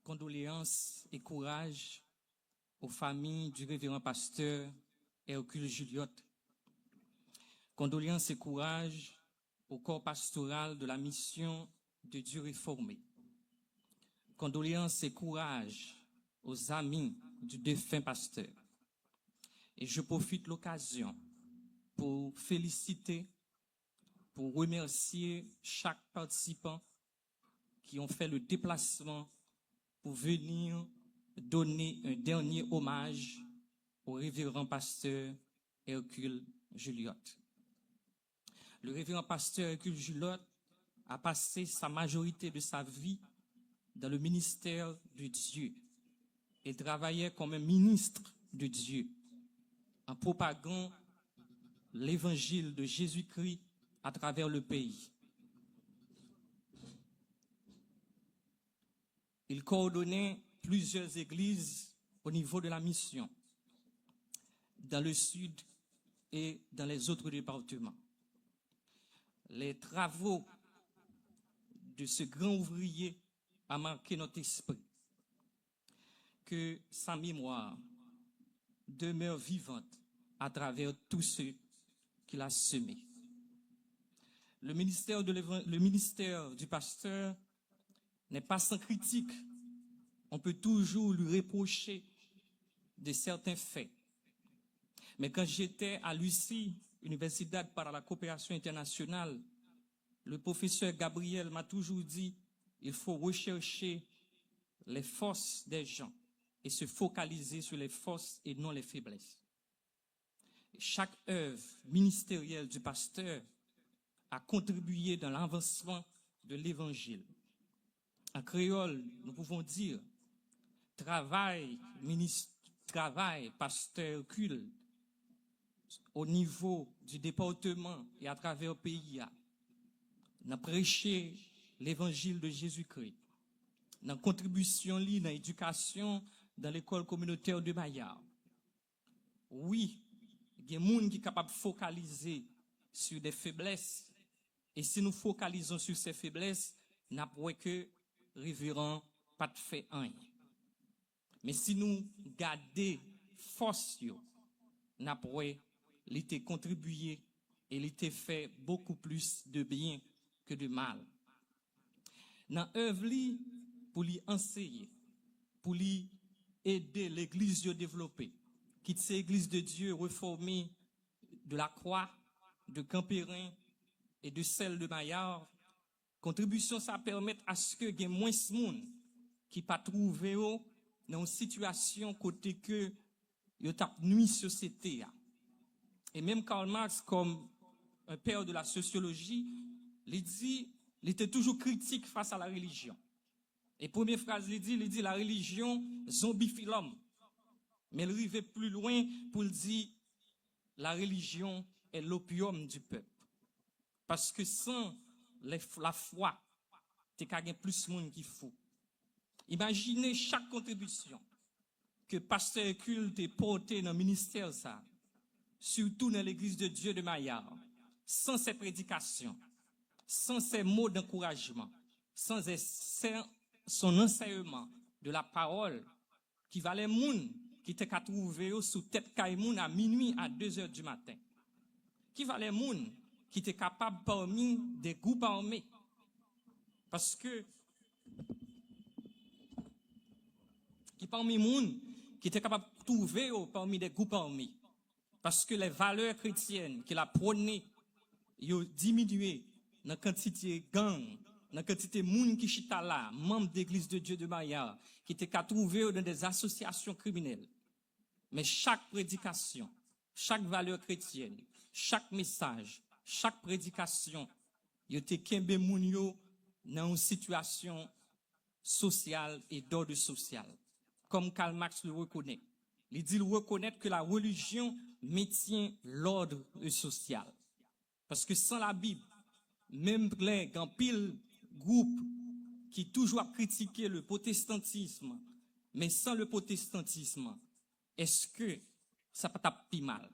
Condoléances et courage aux familles du révérend pasteur Hercule Juliotte. Condoléances et courage au corps pastoral de la mission de Dieu réformé. Condoléances et courage aux amis du défunt pasteur. Et je profite de l'occasion pour féliciter, pour remercier chaque participant qui ont fait le déplacement pour venir donner un dernier hommage au révérend pasteur Hercule Juliotte. Le révérend pasteur Hercule Juliotte a passé sa majorité de sa vie dans le ministère de Dieu. Il travaillait comme un ministre de Dieu en propagant l'évangile de Jésus-Christ à travers le pays. Il coordonnait plusieurs églises au niveau de la mission, dans le sud et dans les autres départements. Les travaux de ce grand ouvrier a marqué notre esprit. Que sa mémoire demeure vivante à travers tous ceux qu'il a semés. Le ministère du pasteur n'est pas sans critique. On peut toujours lui reprocher de certains faits. Mais quand j'étais à l'UCI, Universidad para la Coopération Internationale, le professeur Gabriel m'a toujours dit il faut rechercher les forces des gens et se focaliser sur les forces et non les faiblesses. Chaque œuvre ministérielle du pasteur a contribué dans l'avancement de l'évangile. En créole, nous pouvons dire travail pasteur Hercule au niveau du département et à travers le pays, n'a prêché l'évangile de Jésus-Christ, dans contribution dans l'éducation dans l'école communautaire de Maillard. Oui, il y a des gens qui sont capables de focaliser sur des faiblesses, et si nous focalisons sur ces faiblesses, nous n'avons que révérend pas de fait un. Mais si nous gardons force, nous avons l'été contribué et l'été fait beaucoup plus de bien que de mal. Dans l'œuvre pour lui enseigner, pour lui aider l'église à développer, quitte cette église de Dieu reformée de la Croix, de Campérin et de celle de Maillard, contribution ça permet à ce que il y ait moins de monde qui pas trouvé dans une situation côté que yo t'a nuit société. Et même Karl Marx, comme un père de la sociologie, il était toujours critique face à la religion. Et première phrase, il dit la religion zombifie l'homme. Mais il arrivait plus loin pour dire la religion est l'opium du peuple. Parce que sans la foi, t'es qu'à gagner plus de monde qu'il faut. Imaginez chaque contribution que pasteur Hercule t'a porté dans le ministère ça, surtout dans l'église de Dieu de Maillard, sans ses prédications, sans ses mots d'encouragement, sans son enseignement de la parole, qui valait moun qui était qu'à trouver sous tête caïmoun à minuit à 2h du matin. Qui valait moun qui était capable parmi des groupes armés. Parce que, qui parmi moun qui était capable de trouver parmi des groupes armés. Parce que les valeurs chrétiennes qu'il a prônées, ils ont diminué dans la quantité gang, dans la quantité moun qui chita là, membres d'église de Dieu de Maillard, qui étaient qu'à trouver dans des associations criminelles. Mais chaque prédication, chaque valeur chrétienne, chaque message, chaque prédication, il était kembe moun yo dans une situation sociale et d'ordre social. Comme Karl Marx le reconnaît. Il dit reconnaître que la religion maintient l'ordre social. Parce que sans la Bible, même les grand pile groupe qui toujours a critiqué le protestantisme, mais sans le protestantisme, est-ce que ça peut taper mal?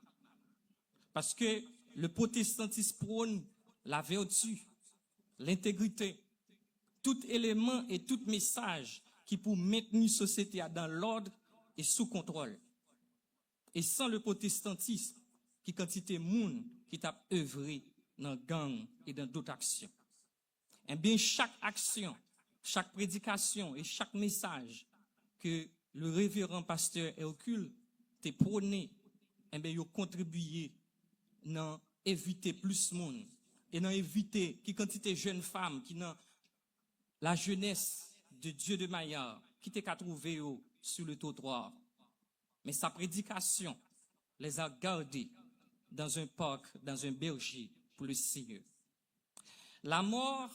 Parce que le protestantisme prône la vertu, l'intégrité, tout élément et tout message qui pour maintenir la société dans l'ordre et sous contrôle. Et sans le protestantisme, qui quantité de monde qui t'a œuvré dans gang et dans d'autres actions. Eh bien, chaque action, chaque prédication et chaque message que le révérend pasteur Hercule t'a prôné, eh bien, il a contribué à éviter plus de monde et à éviter qui quantité de jeunes femmes qui dans la jeunesse de Dieu de Maillard qui t'a trouvé sur le trottoir. Mais sa prédication les a gardés dans un parc, dans un berger pour le Seigneur. La mort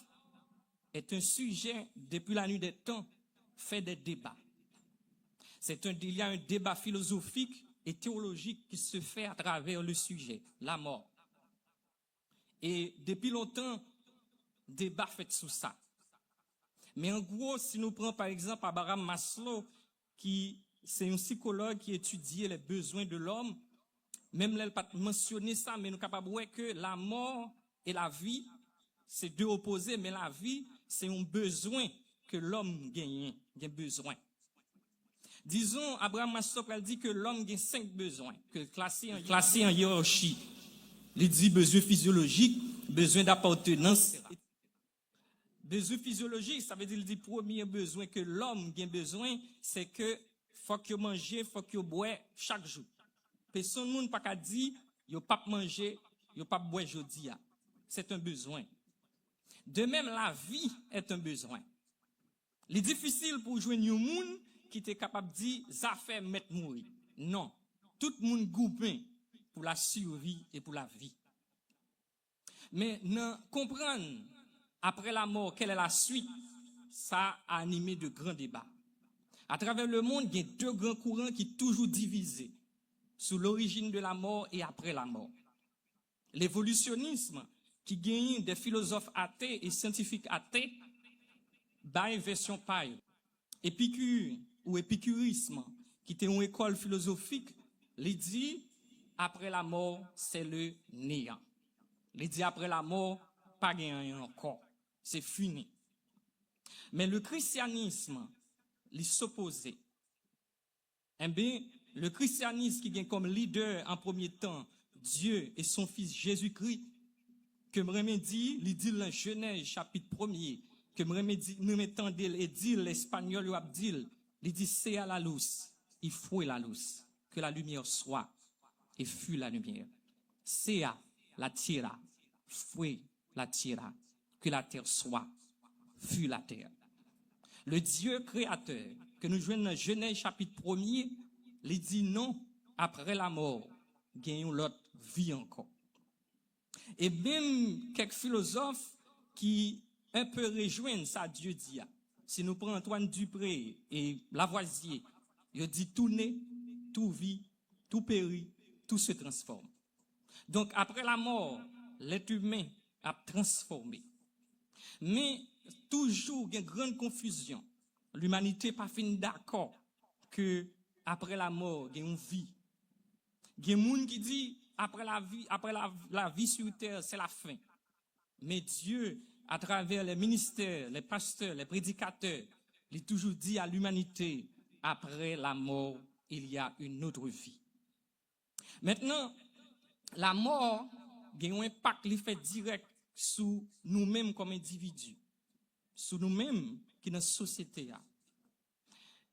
est un sujet, depuis la nuit des temps, fait des débats. Il y a un débat philosophique et théologique qui se fait à travers le sujet, la mort. Et depuis longtemps, débat fait sur ça. Mais en gros, si nous prenons par exemple Abraham Maslow, qui c'est un psychologue qui étudie les besoins de l'homme, même là, il n'a pas mentionné ça, mais nous sommes capables de voir que la mort et la vie, c'est deux opposés, mais la vie, c'est un besoin que l'homme gagne besoin. Disons, Abraham Maslow dit que l'homme gagne 5 besoins, que classé en hiérarchie. Il dit besoin physiologique, besoin d'appartenance. Besoin physiologique, ça veut dire le premier besoin que l'homme a besoin, c'est que faut qu'il mange, faut qu'il boive chaque jour. Personne ne peut pas dire, il ne pas manger, il ne pas boire aujourd'hui. C'est un besoin. De même, la vie est un besoin. Il est difficile pour joindre un monde qui est capable de dire, ça fait mettre mourir. Non. Tout le monde goupin pour la survie et pour la vie. Mais comprendre après la mort, quelle est la suite, ça a animé de grands débats. À travers le monde, il y a 2 grands courants qui sont toujours divisés sur l'origine de la mort et après la mort. L'évolutionnisme, qui gagne des philosophes athées et scientifiques athées, by version paille. Épicure ou épicurisme, qui était une école philosophique, il dit après la mort, c'est le néant. Il dit après la mort, pas rien encore. C'est fini. Mais le christianisme, il s'opposait. Eh bien, le christianisme qui vient comme leader en premier temps, Dieu et son fils Jésus-Christ, que me dit, il dit dans Genèse chapitre 1er, que nous m'entendez et dit l'espagnol ou abdil, il dit c'est à la luz, il faut la luz, que la lumière soit, et fut la lumière. C'est à la tierra, fut la tierra, que la terre soit, fut la terre. Le Dieu créateur, que nous jouons dans Genèse chapitre 1er, il dit non, après la mort, gagnons l'autre vie encore. Et même quelques philosophes qui un peu rejoignent ça, Dieu dit. Si nous prenons Antoine Dupré et Lavoisier, il dit tout naît, tout vit, tout périt, tout se transforme. Donc après la mort, l'être humain a transformé. Mais toujours, il y a une grande confusion. L'humanité n'est pas fin d'accord que après la mort, il y a une vie. Il y a des gens qui disent après la vie sur terre, c'est la fin. Mais Dieu, à travers les ministères, les pasteurs, les prédicateurs, il toujours dit à l'humanité, après la mort, il y a une autre vie. Maintenant, la mort a un impact qui fait direct sur nous-mêmes comme individus, sur nous-mêmes qui dans la société.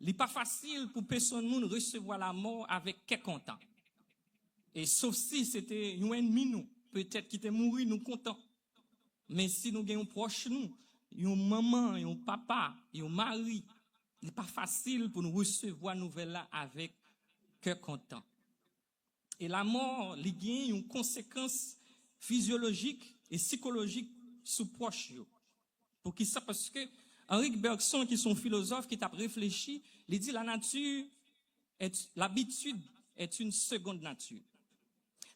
Il n'est pas facile pour personne de recevoir la mort avec quel content. Et sauf si c'était un ennemi nous, peut-être qui était mort, nous contents. Mais si nous avons proche nous, une maman, un papa, un mari, il n'est pas facile pour nous recevoir la nouvelle là avec cœur content. Et la mort, il y a une conséquence physiologique et psychologique sur proche. Pour qui ça? Parce que Henrik Bergson, qui est son philosophe, qui t'a réfléchi, il dit l'habitude est une seconde nature.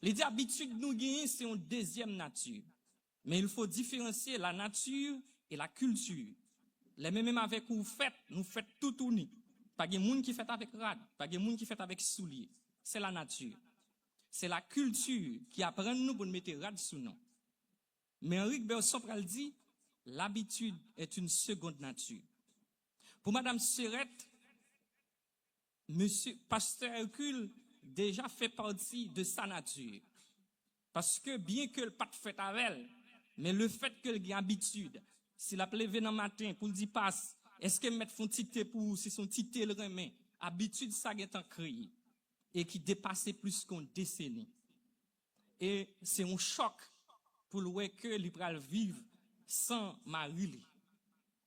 Il dit l'habitude nous gagne, c'est une deuxième nature. Mais il faut différencier la nature et la culture. Les mêmes avec vous faites, nous faites tout tourner. Pas de monde qui fait avec rad, pas de monde qui fait avec souliers. C'est la nature. C'est la culture qui apprend nous pour nous mettre rad sous nous. Mais Henrik Bergson dit l'habitude est une seconde nature. Pour Madame Serette, Monsieur Pasteur Hercule déjà fait partie de sa nature. Parce que bien que le pas de fait avec elle, mais le fait qu'elle ait habitude, s'il a levé dans le matin pour le dire passe, est-ce qu'elle met son petit pour si son petit le remet, habitude ça est en crié et qui dépassait plus qu'une décennie. Et c'est un choc pour le voir que il va vivre sans mari.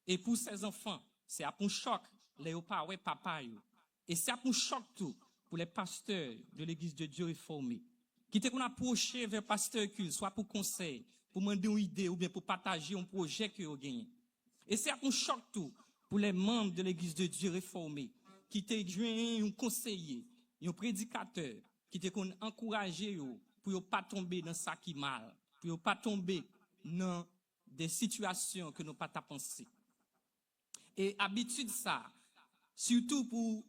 Et pour ses enfants, c'est un choc les parents papa yo. Et c'est un choc tout pour les pasteurs de l'église de Dieu réformée qui te qu'on approcher vers pasteur Cul, soit pour conseil, pour demander une idée ou bien pour partager un projet que vous gagnez. Et c'est un choc tout pour les membres de l'église de Dieu réformée qui te joint un conseiller, un prédicateur qui te qu'on encourager pour ne pas tomber dans ça qui mal, pour ne pas tomber dans des situations que nous pas penser. Et habitude ça, surtout pour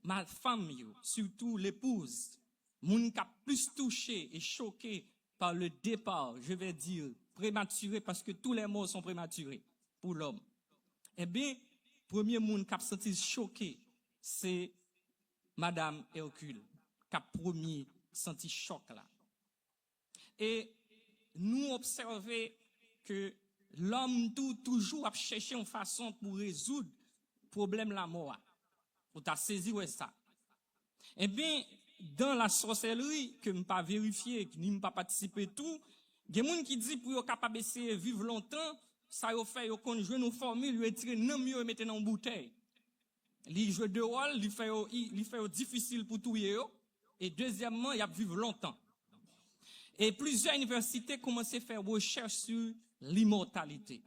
ma femme, surtout l'épouse, moun qui a plus touché et choqué par le départ, je vais dire prématuré parce que tous les mots sont prématurés pour l'homme. Eh bien, premier moun qui a senti choqué, c'est Madame Hercule, qui a premier senti choc là. Et nous observons que l'homme toujours a cherché une façon pour résoudre le problème de la mort. Vous avez saisi ça. Eh bien, dans la sorcellerie, que je n'ai pas vérifié, que je n'ai pas participé tout, il y a des gens qui disent pour être capable de vivre longtemps, ça y fait, qu'on joue une formule, lui tirer non mieux et mettre dans une bouteille. Il joue de rôle, il fait difficile pour tout et deuxièmement, il a vivre longtemps. Et plusieurs universités commencent à faire recherche sur l'immortalité.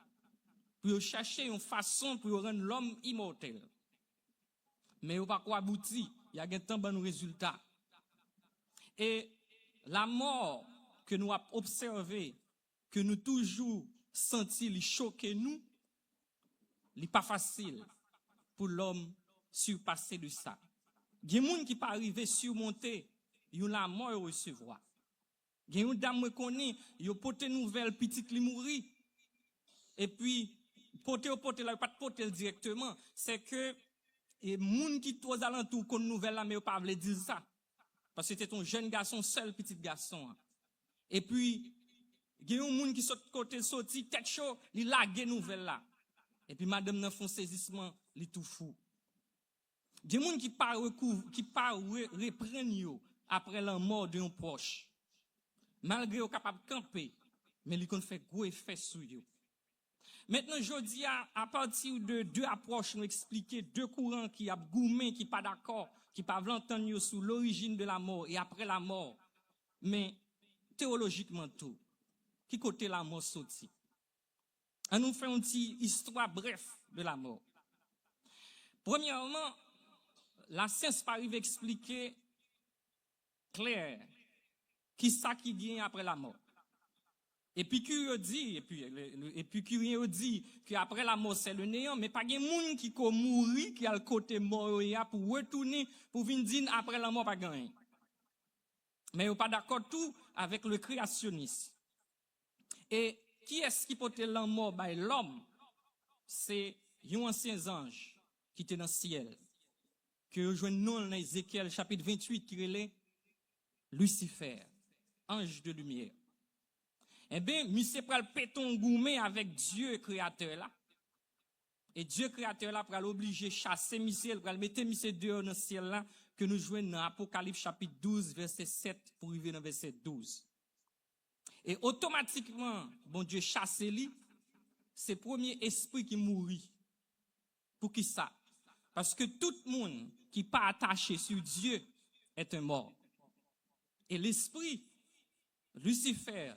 Pour chercher une façon pour rendre l'homme immortel. Mais on va pas aboutir, il y a un temps bon résultat. Et la mort que nous avons observée, que nous toujours senti li choquer nous, n'est pas facile pour l'homme surpasser de ça. Il y a des gens qui pas arriver surmonter, ils ont la mort recevoir. Il y a une dame qui connaît, ils ont porté nouvelle petite li mourir. Et puis porter là pas porter directement, c'est que et moun qui aux alentours qu'on nouvelle là mais pas veut dire ça parce que c'était un jeune garçon seul petit garçon. Et puis il y a un moun qui saute côté sorti tête chaud, il lague nouvelle là. Et puis madame nan font saisissement, il tout fou. Il y a des gens qui pas reprendre yo après la mort d'un proche. Malgré au capable camper, mais il kon fait gros effet sur yo. Maintenant, je dis à partir de deux approches, nous expliquer deux courants qui a gourmé, qui pas d'accord, qui pas l'entendre sur l'origine de la mort et après la mort. Mais, théologiquement tout, qui côté la mort sorti? On nous fait une petite histoire bref de la mort. Premièrement, la science pas arrive à expliquer clair qui ça qui vient après la mort. Épicurien dit qu'après la mort c'est le néant, mais pas de monde qui mourir qui a le côté mort pour retourner pour venir dire après la mort pas gagner. Mais on pas d'accord tout avec le créationnisme. Et qui est-ce qui peut être la mort by l'homme? C'est un ancien ange qui était dans le ciel que rejoint nous dans Ézéchiel chapitre 28 qui est Lucifer, ange de lumière. Eh bien, monsieur pral péton gourmet avec Dieu créateur là. Et Dieu créateur là pral obligé chasser monsieur, pral mettre monsieur dehors dans le ciel là que nous joignons dans Apocalypse chapitre 12 verset 7 pour arriver dans verset 12. Et automatiquement, bon Dieu chasse lui, c'est le premier esprit qui mourit. Pour qui ça? Parce que tout le monde qui n'est pas attaché sur Dieu est un mort. Et l'esprit, Lucifer,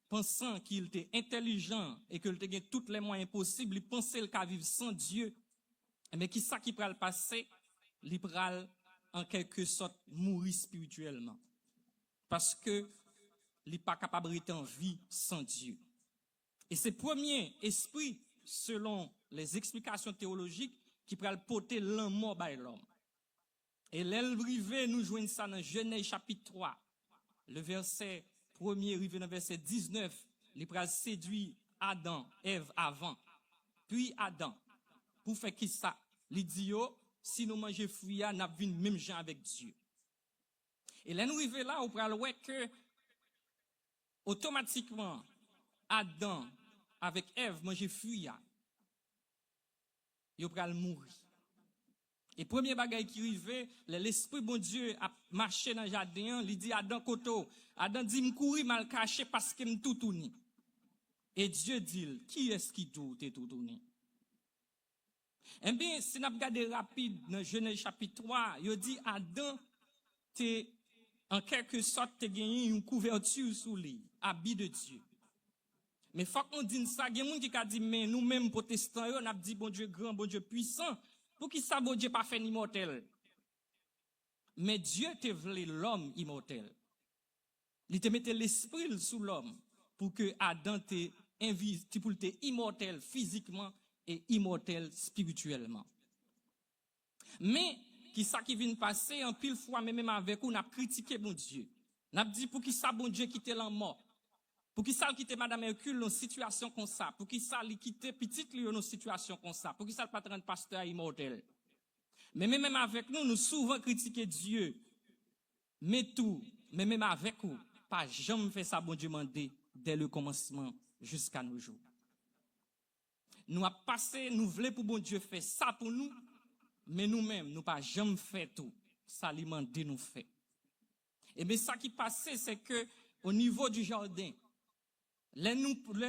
pensant qu'il était intelligent et qu'il avait tous les moyens possibles, il pensait qu'il vivre sans Dieu. Mais qui ça qui va le passer? Il va en quelque sorte mourir spirituellement. Parce que il n'est pas capable d'être en vie sans Dieu. Et c'est le premier esprit, selon les explications théologiques, qui va le porter l'homme mort par l'homme. Et l'élrivé, nous jouons ça dans Genèse chapitre 3, le verset 1er, arrivé dans verset 19, il va séduire Adam, Ève avant, puis Adam, pour faire qui ça? Il dit yo, si nous mangeons fruit, nous avons même gens avec Dieu. Et là nous arrivons là, on peut voir que automatiquement Adam avec Ève manger fruit, il va mourir. Et premier bagage qui arrive, l'esprit bon Dieu a marché dans le jardin, il dit Adam koto, Adam dit m'courir mal caché parce que m'tout tourné. Et Dieu dit qui est-ce qui tout tourné? Eh bien, si nous regardons rapide dans Genèse chapitre 3, il dit Adam t'es en quelque sorte gagné une couverture sous lui, habit de Dieu. Mais faut qu'on dise ça, il y a des gens qui a dit mais nous-mêmes protestants, on a dit bon Dieu grand, bon Dieu puissant, pour qui ça bon Dieu pas fait immortel. Mais Dieu te voulait l'homme immortel. Il te mettait l'esprit sous l'homme pour que Adam te invisible, pour te immortel physiquement et immortel spirituellement. Mais qui ça qui vient passer en pile fois même avec nous, on a critiqué bon Dieu. On a dit pour qui ça bon Dieu quitte l'en mort. Pour qui ça quitte Madame Hercule dans situation comme ça, pour qui ça quitte petite lui dans situation comme ça, pour qui ça pas rendre pasteur immortel. Mais même avec nous, nous souvent critiquons Dieu. Mais tout, mais même avec nous, pas jamais fait ça bon Dieu mandé dès le commencement jusqu'à nos jours. Nous a passé, nous voulons pour bon Dieu faire ça pour nous, mais nous-mêmes, nous pas jamais fait tout. Ça lui mandé nous fait. Et bien ça qui passait, c'est que au niveau du jardin, là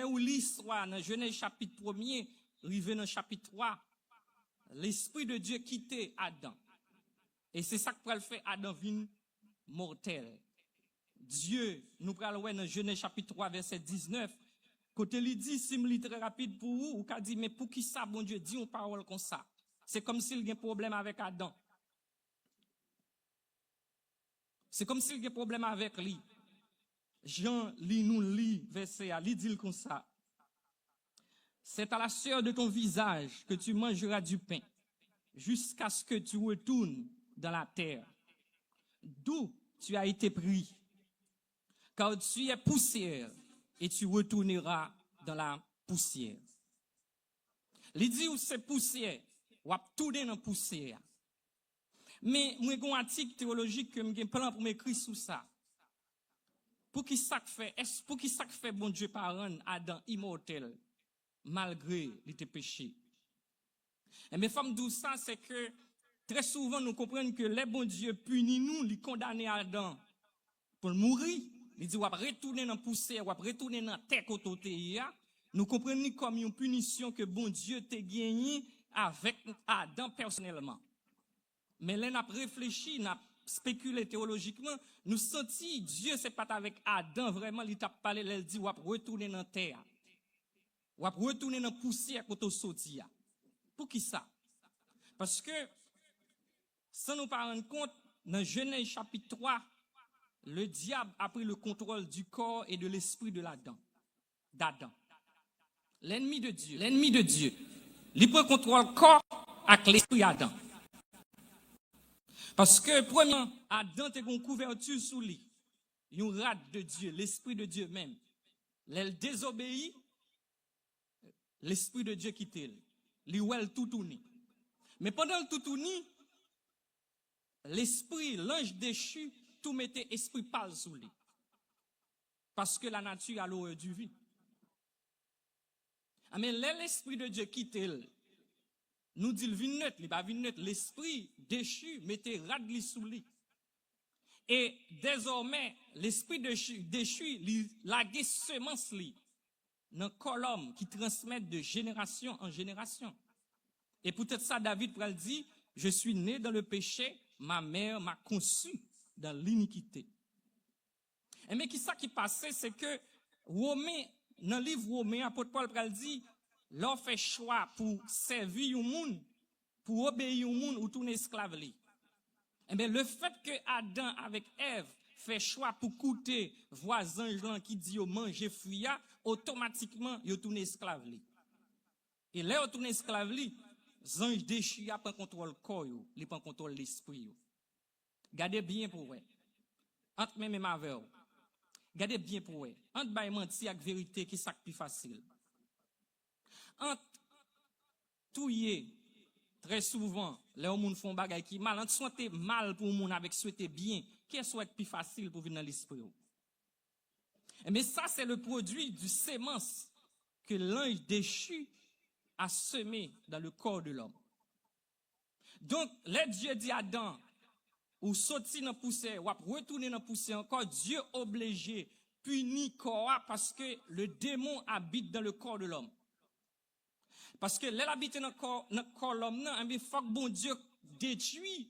où l'histoire dans Genèse chapitre 1er, arrivé dans chapitre 3, l'esprit de Dieu quittait Adam. Et c'est ça que pour le faire Adam vient mortel. Dieu, nous prenons dans Genèse chapitre 3 verset 19, côté il dit si me très rapide pour vous, ou qu'a dit mais pour qui ça bon Dieu dit une parole comme ça. C'est comme s'il y a un problème avec Adam. C'est comme s'il y a un problème avec lui. Jean lit verset il dit comme ça. C'est à la sueur de ton visage que tu mangeras du pain jusqu'à ce que tu retournes dans la terre d'où tu as été pris. Car tu es poussière et tu retourneras dans la poussière. Il dit où c'est poussière, ou à tourner dans la poussière. Mais moi j'ai un article théologique que j'ai plan pour m'écrire sur ça. Pour qui ça fait, est-ce pour qui ça fait bon Dieu par rendre Adam immortel malgré les péchés. Et mes femmes disent ça c'est que très souvent nous comprenons que les bon Dieu punit nous, les condamne Adam pour mourir. Il dit, on va retourner dans la poussière, on va retourner dans la terre côté. Nous comprenons comme une punition que bon Dieu t'a gagné avec Adam personnellement. Mais là, on a réfléchi, on a spéculé théologiquement, nous senti Dieu c'est pas avec Adam vraiment, il t'a parlé, il dit, on va retourner dans la terre. On va retourner dans la poussière côté sorti. Pour qui ça? Parce que, sans nous pas rendre compte, dans Genèse chapitre 3, le diable a pris le contrôle du corps et de l'esprit de d'Adam. L'ennemi de Dieu, il prend contrôle du corps avec l'esprit d'Adam. Parce que, premièrement, Adam a une couverture sous lui, une rate de Dieu, l'esprit de Dieu même. Elle désobéit, l'esprit de Dieu quitte elle. Il tout tourné. Mais pendant le tout tourné, l'esprit, l'ange déchu, tout mettait esprit pâle sous lui. Parce que la nature a l'horreur du vie. Mais l'esprit de Dieu quitte elle. Nous dit l'esprit déchu mettait radli sous lui. Et désormais, l'esprit déchu laguait semence li dans colonne qui transmet de génération en génération. Et peut-être ça, David pral dit, je suis né dans le péché, ma mère m'a conçu dans l'iniquité. Et mais qui ça qui passait, c'est que Romain, dans le livre Romain, apôtre Paul pral dit, l'on fait choix pour servir au monde, pour obéir au monde ou tourner esclave li. Et bien le fait que Adam avec Ève fait choix pour coûter voisin qui dit au manger fruit, automatiquement il tourne esclave li. Et là il tourne esclave li, ange déchu a prend contrôle corps yo, il prend contrôle l'esprit yo. Gardez bien pour vous. Entre même avec vous. Gardez bien pour vous. Entre bay menti avec vérité qui ça plus facile. Entre touyer très souvent, les gens font bagay qui mal, on souhaite mal pour moun avec souhaiter bien, qui souhaite plus facile pour venir dans l'esprit. Mais ça, c'est le produit du sémence que l'ange déchu a semé dans le corps de l'homme. Donc, les Dieu dit à Adam, ou sorti dans poussière, ou retourner dans poussière encore, Dieu obligé, punit corps parce que le démon habite dans le corps de l'homme. Parce que l'elle habite dans le corps de l'homme, il faut que bon Dieu détruit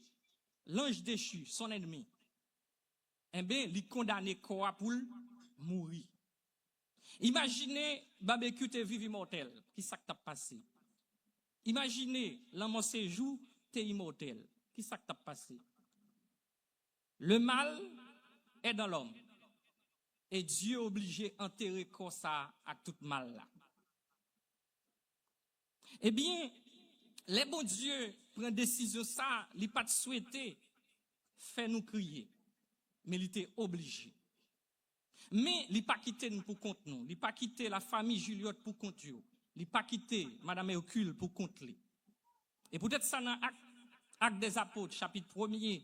l'ange déchu, son ennemi. Eh bien, il condamne corps pour mourir. Imaginez, barbecue te vive immortel. Qui ça t'a passé? Imaginez, l'homme séjour, t'es immortel. Qui ça t'a passé? Le mal est dans l'homme. Et Dieu est obligé d'enterrer comme ça à tout mal là. Eh bien, les bons dieux prennent décision ça, il pas de souhaiter faire nous crier. Mais il était obligé. Mais il pas quitté nous pour compte nous. Il pas quitté la famille Juliette pour compte nous. Il pas quitté Madame Hercule pour compte lui. Et peut-être ça dans Acte des Apôtres, chapitre 1er,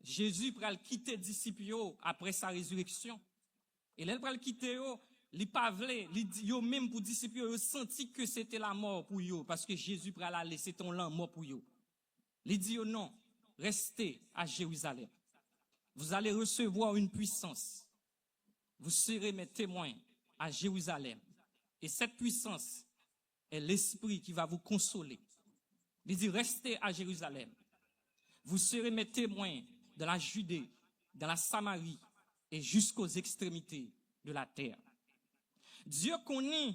Jésus pral quitter disciples après sa résurrection. Et là, il pral quitter li pas vle, li dit yo même pour disciples yo senti que c'était la mort pour yo parce que Jésus pral aller c'est ton lan mort pour yo. Li dit yo non, restez à Jérusalem. Vous allez recevoir une puissance. Vous serez mes témoins à Jérusalem. Et cette puissance est l'esprit qui va vous consoler. Il dit restez à Jérusalem. Vous serez mes témoins dans la Judée, dans la Samarie et jusqu'aux extrémités de la terre. Dieu connaît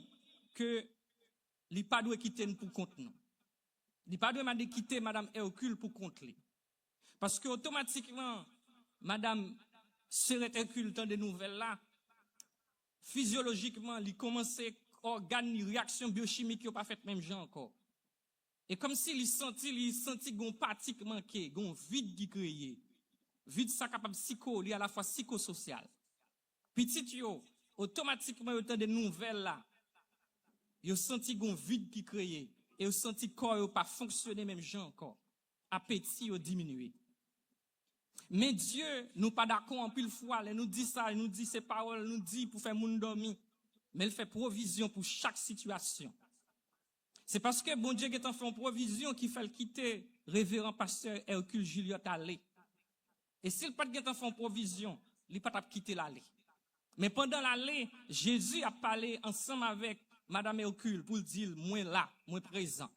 que il pas doit quitter nous pour compte nous. Il pas doit quitter Madame Hercule pour compte lui. Parce que automatiquement Madame Serette Hercule dans des nouvelles là physiologiquement il commençait organes réaction biochimique qui pas fait même genre encore. Et comme s'il sentit gon partie manqué, gon vide qui créé. Vide ça capable psycho, li à la fois psychosocial. Petit yo automatiquement autant de nouvelles là. Yo senti gon vide qui créé et yo senti corps yo pas fonctionner même genre encore. Appétit yo diminué. Mais Dieu nous pas d'accord en pile fois, il nous dit ça, il nous dit ces paroles, nous dit pour faire moun dormir. Mais il fait provision pour chaque situation. C'est parce que bon Dieu est en fait une provision qui fait le quitter révérend pasteur Hercule Juliette aller. Et s'il pas de en fait une provision, il pas quitter l'aller. Mais pendant l'aller, Jésus a parlé ensemble avec Madame Hercule pour dire moi là, moi présent.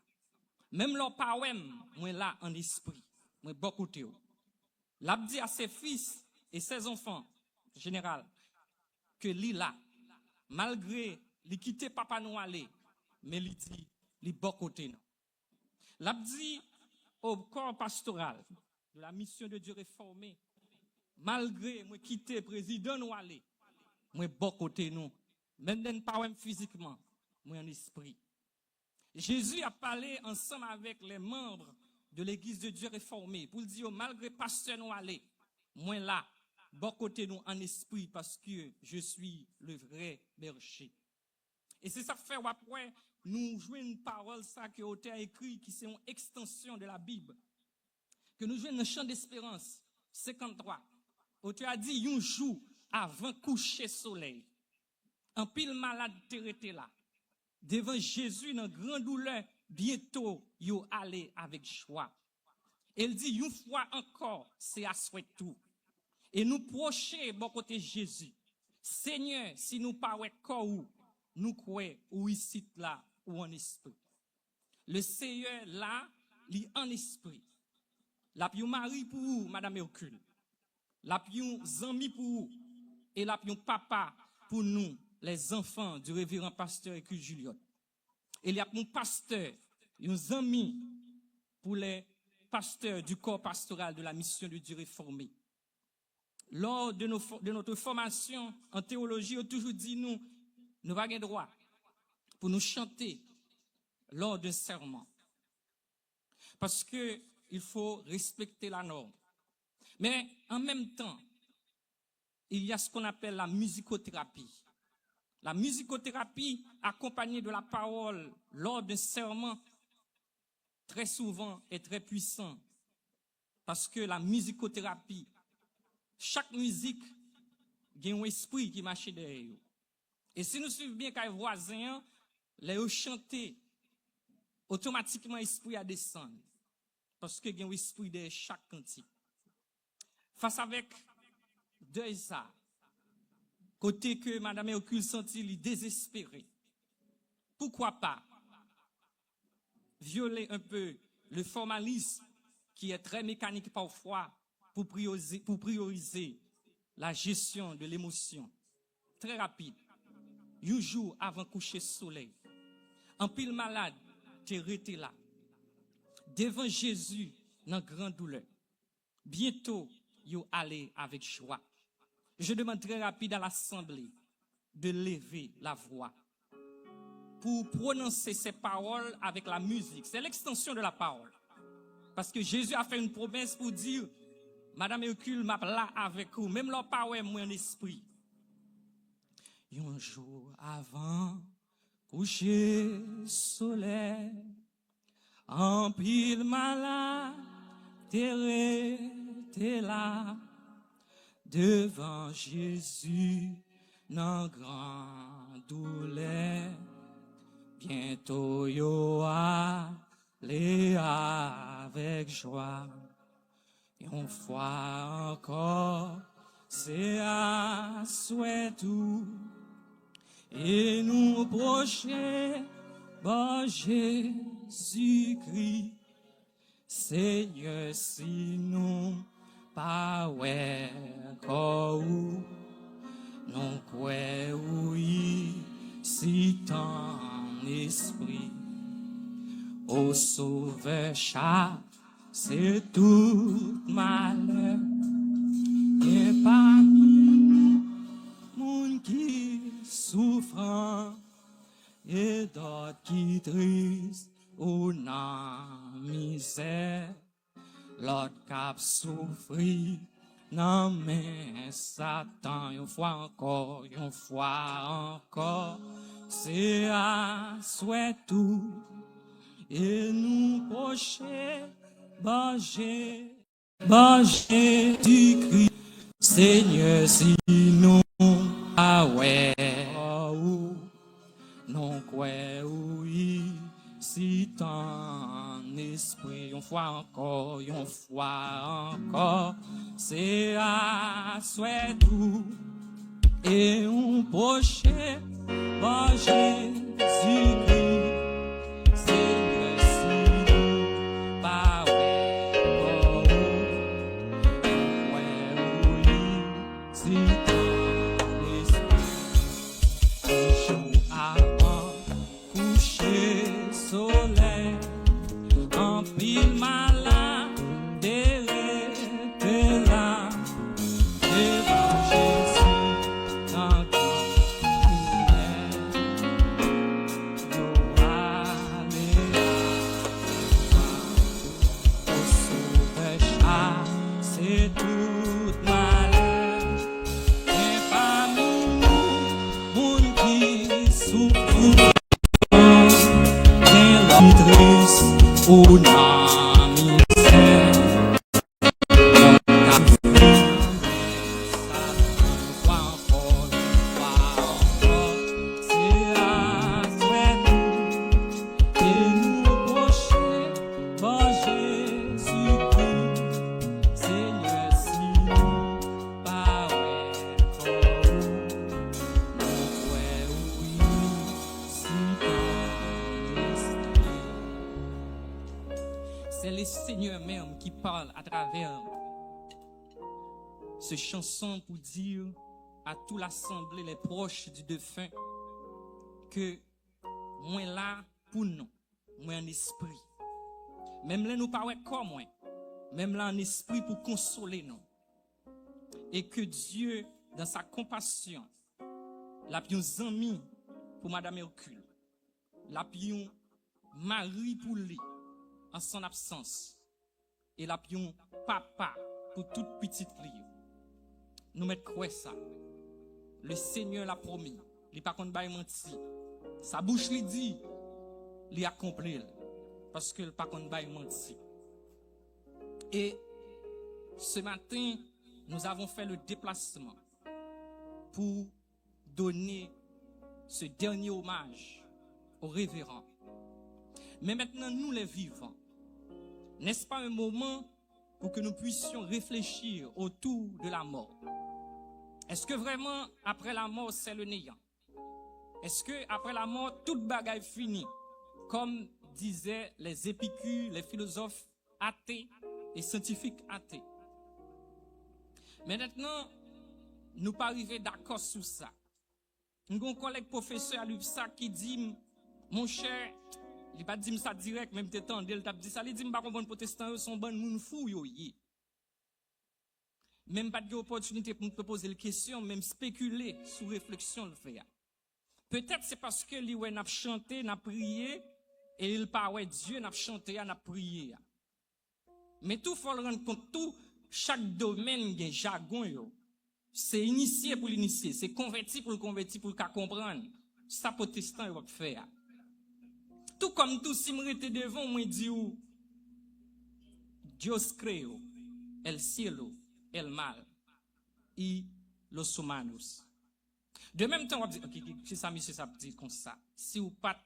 Même leur poème, moi là en esprit, moi bon côté. L'a dit à ses fils et ses enfants en général que lui là malgré il quitter papa nous aller, mais il dit li bon côté non. L'a dit au corps pastoral de la mission de Dieu réformée, malgré moi quitter président nous aller, moi bon côté nous, même pas physiquement, moi en esprit. Jésus a parlé ensemble avec les membres de l'église de Dieu réformée pour dire malgré pasteur nous aller, moi là, bon côté nous en esprit parce que je suis le vrai berger. Et c'est ça fait après nous jouons une parole ça que l'auteur a écrit qui c'est une extension de la Bible. Que nous jouons dans le champ d'espérance 53. L'auteur a dit un jour avant coucher soleil. Un pile malade était là. Devant Jésus dans grande douleur, bientôt yo allé avec joie. Elle dit une fois encore, c'est à souhait tout. Et nous procher bon côté Jésus. Seigneur, si nous pas ouais corps nous croyons ou ici là ou en esprit. Le Seigneur là, li en esprit. La pion mari pour vous, Madame Hercule. La pion zami pour vous. Et la pion papa pour nous, les enfants du révérend pasteur Hercule Juliette. Et il y a mon pasteur, un ami pour les pasteurs du corps pastoral de la mission de Dieu réformé. Lors de notre formation en théologie, on a toujours dit nous n'avons pas droit pour nous chanter lors d'un serment. Parce que il faut respecter la norme. Mais en même temps, il y a ce qu'on appelle la musicothérapie. La musicothérapie accompagnée de la parole lors d'un serment très souvent est très puissant parce que la musicothérapie, chaque musique a un esprit qui marche derrière. Et si nous suivons bien les voisins, les chanter, automatiquement l'esprit a descendu. Parce que il y a un esprit derrière chaque cantique. Face avec deuil ça, côté que Madame Hercule sentit désespéré. Pourquoi pas violer un peu le formalisme qui est très mécanique parfois pour prioriser la gestion de l'émotion. Très rapide. Un jour avant coucher soleil. En pile malade, t'es resté là. Devant Jésus, dans grande douleur. Bientôt, you allez avec joie. Je demande très rapide à l'assemblée de lever la voix pour prononcer ces paroles avec la musique. C'est l'extension de la parole. Parce que Jésus a fait une promesse pour dire, Madame Hercule m'a là avec vous, même leur parole moi en esprit. Un jour avant, coucher soleil, en pile malade, t'es là, devant Jésus, dans grande douleur. Bientôt yo allez avec joie. Et une fois encore, c'est à souhait tout. Et nous procher, bon Jésus-Christ, Seigneur, si nous pas ouais ou non quoi oui, si ton esprit au sauveur chat, c'est tout malheur. Et parmi nous, monde qui souffrant et d'autres qui tristent ou dans misère, l'autre cap souffrir, non mais Satan, une fois encore, c'est à souhait tout, et nous procher, Jésus du Christ, Seigneur, si nous, ah ouais, non quoi oui, si ton esprit, une fois encore, c'est à souhait tout, et on procher, Jésus-Christ, Seigneur, si nous, pas ouais, oui, si ton esprit, jour avant, coucher soleil, en pile malade, t'es là, devant Jésus, dans ton c'est tout malheur, et parmi nous, monde qui souffre, bien la triste ou la misère, c'est à souhait nous, et nous procher, bon Jésus-Christ. Seigneur, si nous pas ouais, oui, si c'est le Seigneur même qui parle à travers ce chanson pour dire à toute l'assemblée, les proches du défunt, que moi là pour nous, moi en esprit. Même là nous pas ouais comme moi. Même là en esprit pour consoler nous. Et que Dieu, dans sa compassion, l'a pion ami pour Madame Hercule, l'a pion mari pour lui, en son absence, et l'a pion papa pour toute petite fille. Nous mettons quoi ça? Le Seigneur l'a promis, il pas contre bail menti. Sa bouche lui dit, il accomplit. parce que le pas qu'on baille menti. Et ce matin, nous avons fait le déplacement pour donner ce dernier hommage au révérend. Mais maintenant, nous les vivants, n'est-ce pas un moment pour que nous puissions réfléchir autour de la mort? Est-ce que vraiment, après la mort, c'est le néant? Est-ce que après la mort, toute bagaille finit? Comme disaient les épicures, les philosophes athées et scientifiques athées. Mais maintenant, nous pas arriver d'accord sur ça. Nous avons un collègue professeur à l'UPSA qui dit, mon cher, il pas dit ça direct, même t'étant, il t'a dit ça, il dit, je ne comprends pas, protestants sont bon moun fou yo. Même pas d'opportunité pour me poser la question, même spéculer sous réflexion le faire. Peut-être c'est parce que lui n'a chanté, n'a prié, et il pas ouais Dieu n'a chanté, n'a prié. Mais tout faut le rendre compte, tout chaque domaine a un jargon yo. C'est initié pour l'initier, c'est converti pour le converti pour le cas comprendre. Ça protestant va faire. Tout comme tout si me rete devant moi dit ou Dios creo el cielo, el mal y los humanos. De même temps, on va dire, ok, c'est ça, monsieur, ça dit comme ça. Si vous pas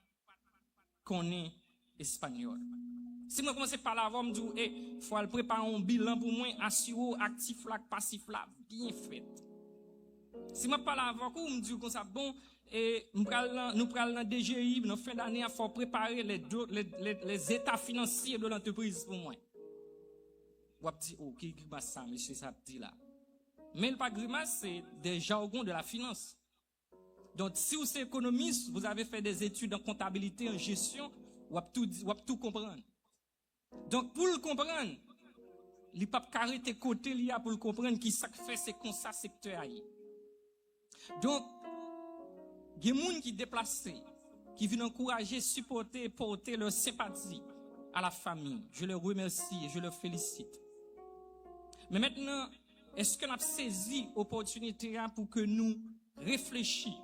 connaissez espagnol. Si moi commence par là, on me dit, eh, faut aller préparer un bilan pour moi, assurer actif là, passif là, bien fait. Si moi parle avant, on me dit comme ça, bon, et nous prenons dans DGI, dans fin d'année, il faut préparer les états financiers de l'entreprise pour moi. On va dire, ok, ça, monsieur, ça dit là. Mais le pas grimace, c'est des jargons de la finance. Donc, si vous êtes économiste, vous avez fait des études en comptabilité, en gestion, vous avez tout comprendre. Donc, pour le comprendre, il n'y a pas de côté pour le comprendre qui ça fait, c'est comme ça secteur. Donc, il y a des gens qui déplacent, qui viennent encourager, supporter, porter leur sympathie à la famille. Je les remercie et je les félicite. Mais maintenant, est-ce qu'on a saisi l'opportunité pour que nous réfléchissions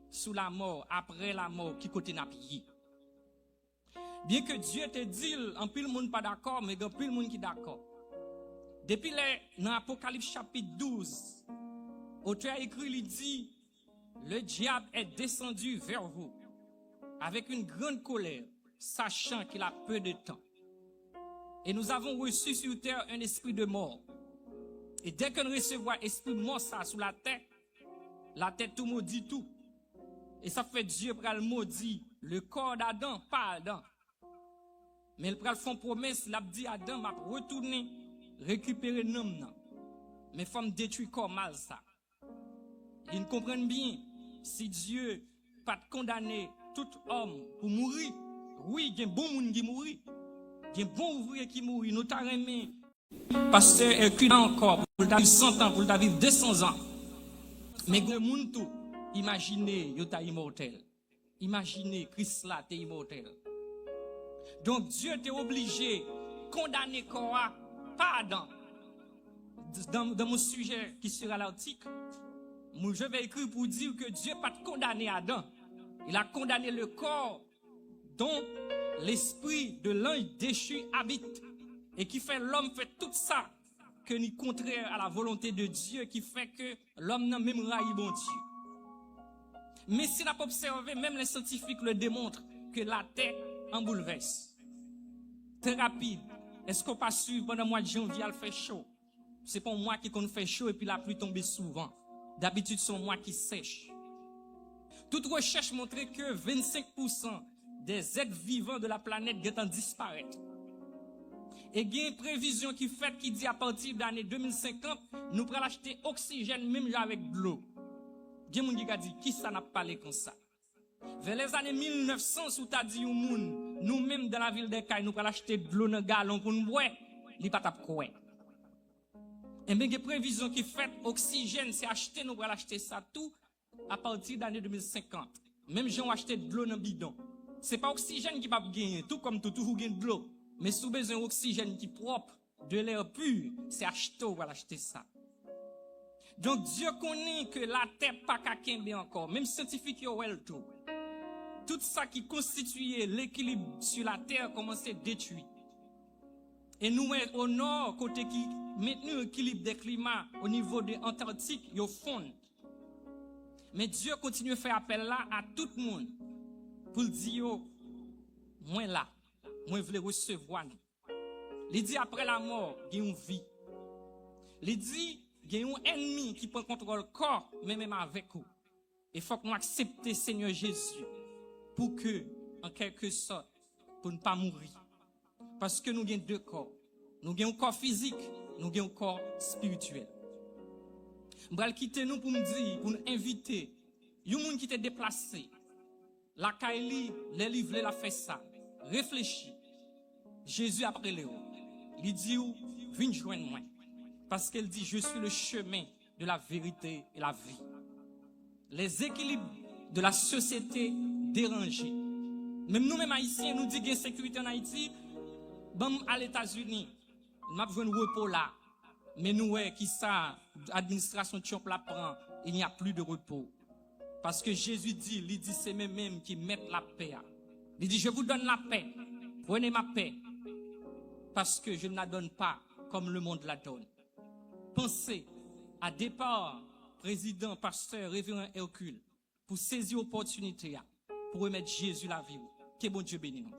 sur la mort, après la mort, qui côté n'a payé? Bien que Dieu te dit, en plus le monde pas d'accord, mais il y a plus le monde qui est d'accord. Depuis dans Apocalypse chapitre 12, l'auteur écrit, il dit, le diable est descendu vers vous avec une grande colère, sachant qu'il a peu de temps. Et nous avons reçu sur terre un esprit de mort. Et dès qu'on recevra esprit de mort ça sous la tête tout maudit tout. Et ça fait Dieu pour le maudit le corps d'Adam, pas Adam. Mais il prend font promesse, l'a dit Adam m'a retourner récupérer l'homme. Mais femme détruit corps mal ça. Ils comprennent bien, si Dieu pas condamné tout homme pour mourir, oui, il y a un bon monde qui mourit. Il y a un bon ouvrier qui mourit. Nous t'avons aimé. Pasteur est encore pour vivre 100 ans, pour vivre 200 ans. Mais le monde tout, imaginez, il est immortel. Imaginez, Christ là, est immortel. Donc Dieu est obligé de condamner quoi, pas Adam. Dans mon sujet qui sera l'article, je vais écrire pour dire que Dieu n'a pas condamné Adam. Il a condamné le corps dont l'esprit de l'ange déchu habite. Et qui fait l'homme fait tout ça que ni contraire à la volonté de Dieu, qui fait que l'homme n'a même raillé bon Dieu. Mais si on a observé, même les scientifiques le démontrent, que la terre en bouleverse. Très rapide. Est-ce qu'on pas su pendant le mois de janvier, il fait chaud? C'est pas moi qui fait chaud et puis la pluie tombe souvent. D'habitude, c'est moi qui sèche. Toute recherche montre que 25% des êtres vivants de la planète vont disparaître. Et il y a une prévision qui fait qui dit à partir de l'année 2050, nous pourrons acheter oxygène même avec de l'eau. Il y a des gens qui dit qui ça n'a pas parlé comme ça. Vers les années 1900, sous ta dit nous-mêmes dans la ville de Caille, nous pourrons acheter de l'eau dans le galon pour nous boire, il n'y a pas de quoi. Et bien, il y a une prévision qui fait oxygène, c'est acheter, nous pourrons acheter ça tout à partir de l'année 2050. Même si on achète de l'eau dans le bidon. Ce n'est pas oxygène qui va gagner, tout comme tout, vous gagnez de l'eau. Mais si vous avez besoin d'oxygène qui est propre, de l'air pur, c'est acheter ou acheter ça. Donc Dieu connaît que la terre pas qu'à encore, même scientifique yo el tout. Tout ça qui constituait l'équilibre sur la terre commençait à détruire. Et nous, au nord, côté qui maintenu l'équilibre des climats au niveau de l'Antarctique, il fond. Mais Dieu continue à faire appel là à tout le monde pour dire, moi là, moi je veux recevoir. Il dit après la mort, il y a une vie. Il dit, il y a un ennemi qui prend contrôle du corps, mais même avec vous. Il faut que nous acceptions Seigneur Jésus pour que, en quelque sorte, pour ne pas mourir. Parce que nous avons deux corps. Nous avons un corps physique, nous avons un corps spirituel. Je vais quitter nous pour nous dire, pour nous inviter, il y a un monde qui t'est déplacé. La Kaili, les livres, la fait ça. Réfléchis. Jésus après les il dit, viens joindre moi. Parce qu'elle dit, je suis le chemin de la vérité et la vie. Les équilibres de la société dérangés. Même nous-mêmes haïtiens, nous disons qu'il y a sécurité en Haïti. Bon, à les États-Unis, nous avons besoin de repos là. Mais nous, qui ça, l'administration Trump la prend, il n'y a plus de repos. Parce que Jésus dit, il dit, c'est eux-mêmes qui mettent la paix. Il dit, je vous donne la paix. Prenez ma paix. Parce que je ne la donne pas comme le monde la donne. Pensez à départ, président, pasteur, révérend Hercule, pour saisir l'opportunité, pour remettre Jésus la vie. Que bon Dieu bénisse nous.